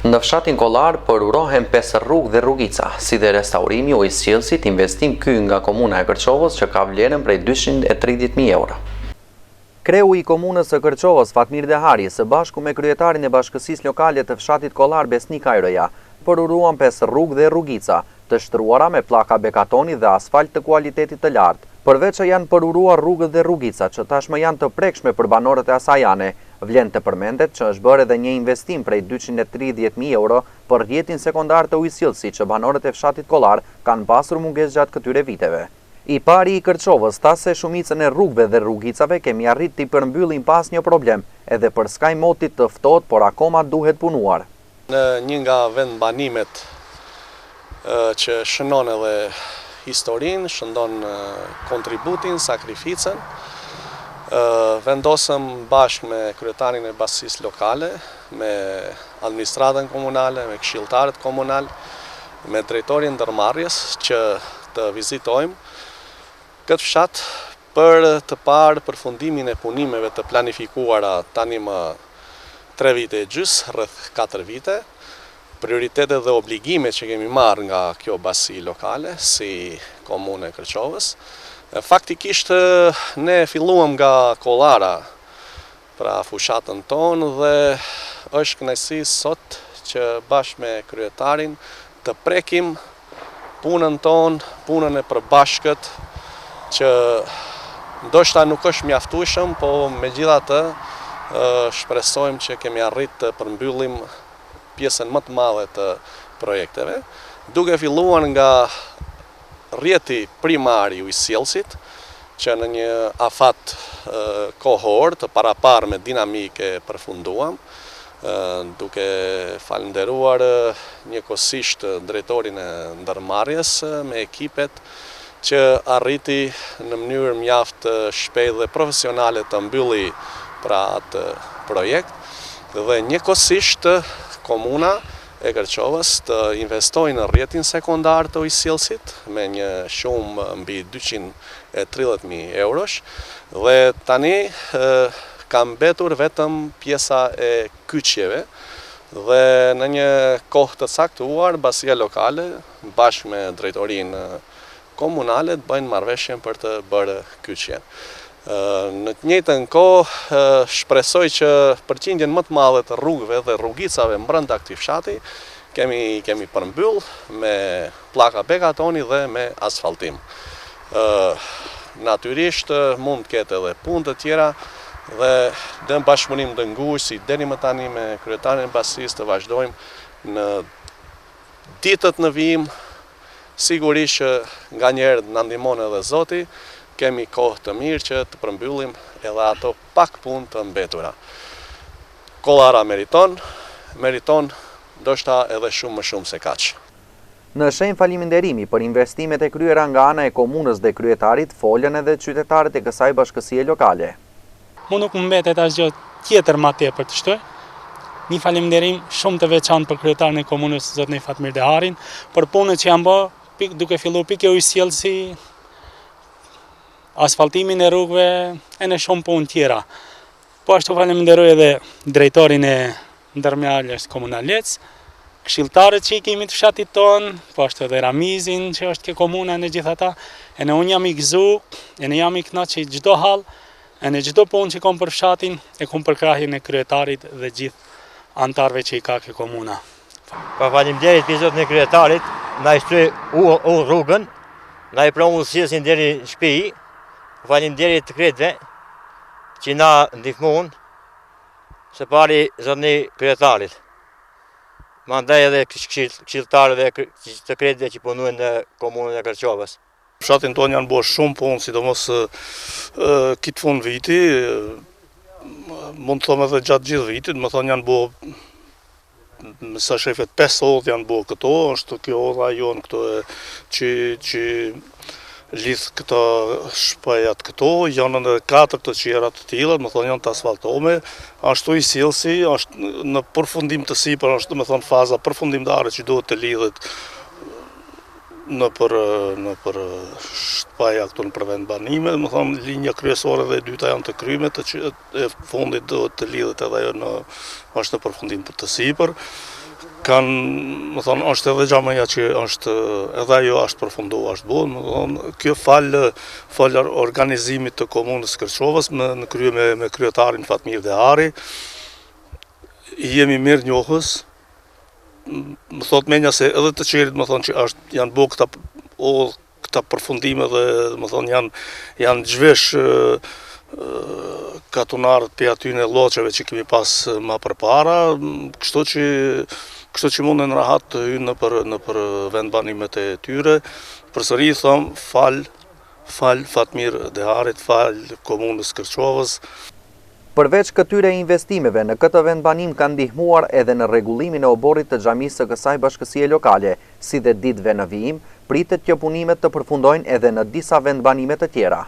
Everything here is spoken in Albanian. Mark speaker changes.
Speaker 1: Në fshatin Kollar përurohen 5 rrugë dhe rrugica, si dhe restaurimi ujësqellësit, investim ky nga komuna e Kërçovës që ka vlerën prej 230.000 euro. Kreu i komunës së Kërçovës, Fatmir Dehari, së bashku me kryetarin e bashkësisë lokale të fshatit Kollar, Besnik Ajroja, përuruan 5 rrugë dhe rrugica, të shtruara me pllaka bekatoni dhe asfalt të kualitetit të lartë. Përveç që janë përuruar rrugët dhe rrugica që tashmë janë të prekshme për banorët e asajane, vlen të përmendet që është bërë edhe një investim prej 230.000 euro për rrjetin sekondar të ujësjellësit që banorët e fshatit Kollar kanë pasur mungesë gjatë këtyre viteve. I pari i Kërçovës tha se shumicën e rrugëve dhe rrugicave kemi arrit t'i përmbyllim pas një problem, edhe për skaj motit të ftohtë, por akoma duhet punuar.
Speaker 2: Në një nga vendbanimet që shënon edhe historinë, shëndon kontributin, sakrificën, vendosëm bashkë me kryetarin e bashkisë lokale, me administratën komunale, me këshilltarët komunal, me drejtorin ndërmarrjes që të vizitojmë këtë fshat për të parë përfundimin e punimeve të planifikuara tani më 3 vite e gjys, rreth 4 vite, prioritetet dhe obligimet që kemi marrë nga kjo bashki lokale si komunë e Kërçovës. Faktikisht ne filluam nga Kollara, pra fushatën tonë, dhe është kënaqësi sot që bashkë me kryetarin të prekim punën tonë, punën e përbashkët, që ndoshta nuk është mjaftueshëm, po megjithatë shpresojmë që kemi arritë të përmbyllim pjesën më të madhe të projekteve, duke filluar nga rrjeti primar i ujësjellësit, që në një afat kohor të parapar me dinamike përfunduam, duke falënderuar njëkohësisht drejtorin e ndërmarrjes me ekipet që arriti në mënyrë mjaft shpejtë dhe profesionale të mbylli pra atë projekt, dhe njëkohësisht komuna e Kërçovës të investojë në rrjetin sekondar të ujësjellësit me një shumë mbi 230.000 eurosh, dhe tani ka mbetur vetëm pjesa e kyçjeve, dhe në një kohë të caktuar bashkia lokale bashkë me drejtorinë komunale të bëjnë marrëveshjen për të bërë kyçjen. Në të njëjtën kohë shpresoj që përqindjen më të madhe të rrugëve dhe rrugicave brenda këtij fshati kemi përmbyll me pllaka bekatoni dhe me asfaltim. Natyrisht mund të ketë edhe punë të tjera dhe në bashkëpunim të ngushtë si deri më tani me kryetarin e bashkisë të vazhdojmë në ditët në vijim. Sigurisht që nga njerë na ndihmon edhe Zoti, kemi kohë të mirë që të përmbyllim edhe ato pak punë të mbetura. Kollara meriton ndoshta edhe shumë më shumë se kaq.
Speaker 1: Në shenjë faleminderimi për investimet e kryera nga ana e komunës dhe kryetarit, folën edhe qytetarët e kësaj bashkësie lokale.
Speaker 3: Mu nuk më mbetet asgjë tjetër ma tepër të shtoj. Një faleminderim shumë të veçantë për kryetarin e komunës, zotni Fatmir Deharin, për punët që janë bërë, duke filluar pikë ujësjellësi, asfaltimin e rrugëve e në shumë punë tjera. Po ashtu falenderoj edhe drejtorin e ndërmarrjes komunalec, këshilltarët që i kemi të fshatit tonë, po ashtu edhe Ramizin që është ke komuna në gjithata, e në unë jam i gëzu, e në jam i kënaqur që çdo hall, e në çdo punë që kom për fshatin, e kom për krahjen e kryetarit dhe gjithë antarëve që i ka ke komuna.
Speaker 4: Faleminderit për zotën e kryetarit, na i shtry rrugën, na i pranon ujësjellësin deri në shtëpi. Faleminderit të kretëve që na ndihmon, së pari zotni kryetarit. Mandaj edhe këshilltarëve të kretëve që punojnë në komunën e Kërçovës.
Speaker 5: Fshatin tonë janë bërë shumë punë, sidomos këtë fund viti, mund të thomë edhe gjatë gjithë vitit, më thonë janë bërë, sa shefet 5 odhë janë bërë këto, është kjo odha jonë këto që lidhë këto shpajat këto, janë në 4 të qera të tilla, më thonë janë të asfaltome, ashtu ujësjellësi, është në përfundim të sipër, është më thonë faza përfundimtare që duhet të lidhet në për shtëpaja këtu në vendbanime, më thonë linja kryesore dhe e dyta janë të kryme, e fundit duhet të lidhet edhe ajo është në përfundim për të sipër. kanë, më thonë, është edhe xhamia që është edhe ajo është përfunduar, është bërë, më thonë, kjo falë organizimit të komunës Kërçovës në krye me kryetarin Fatmir Dehari, jemi mirë njohës, më thot menja se edhe të qerit më thonë që janë bërë këta përfundime dhe më thonë janë gjvesh katunarët për atyne loqeve që kemi pas ma përpara, kështu që mundën rahat të hynë në për vendbanimet e tyre. Përsëri thëmë fal Fatmir Deharit, fal komunës Kërçovës.
Speaker 1: Përveç këtyre investimeve, në këtë vendbanim kanë ndihmuar edhe në rregullimin e oborrit të xhamisë së kësaj bashkësie lokale, si dhe ditëve në vijim, pritet që punimet të përfundojnë edhe në disa vendbanime të tjera.